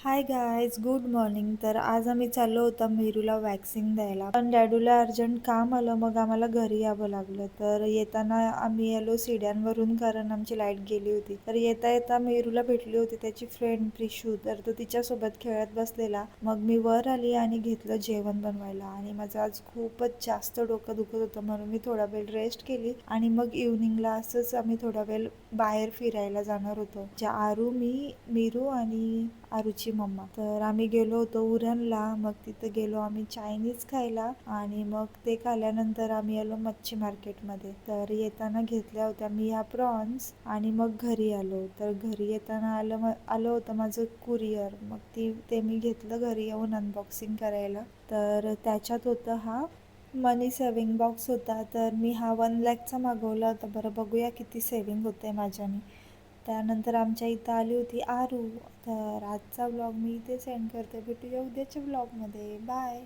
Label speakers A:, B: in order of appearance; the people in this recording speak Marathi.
A: Hi guys, good morning. तर आज आम्ही चाललो होतो मेरूला वॅक्सिंग द्यायला, पण डॅडूला अर्जंट काम आलं, मग आम्हाला घरी यावं लागलं. तर येताना आम्ही आलो सीड्यांवरून, कारण आमची लाईट गेली होती. तर येता येता मेरूला भेटली होती त्याची फ्रेंड प्रिशू, तर तो तिच्यासोबत खेळत बसलेला. मग मी वर आली आणि घेतलं जेवण बनवायला, आणि माझं आज खूपच जास्त डोकं दुखत होतं, म्हणून मी थोडा वेळ रेस्ट केली. आणि मग इव्हनिंगला असंच आम्ही थोडा वेळ बाहेर फिरायला जाणार होतो. आरू, मेरू आणि आरूची मम्मा. तर आम्ही गेलो होतो उरणला. मग तिथे गेलो आम्ही चायनीज खायला, आणि मग ते खाल्ल्यानंतर आम्ही आलो मच्छी मार्केटमध्ये. तर येताना घेतल्या होत्या मी ह्या प्रॉन्स, आणि मग घरी आलो. तर घरी येताना आलं होतं माझं कुरिअर. मग ते मी घेतलं घरी येऊन अनबॉक्सिंग करायला. तर त्याच्यात होतं हा मनी सेविंग बॉक्स होता. तर मी हा 1 लाखचा मागवला होता. बरं, बघूया किती सेविंग होते माझ्याने. त्यानंतर आमच्या इथं आली होती आरू. तर आजचा व्लॉग मी इथे सेंड करते. भेटूया उद्याच्या व्लॉगमध्ये. बाय.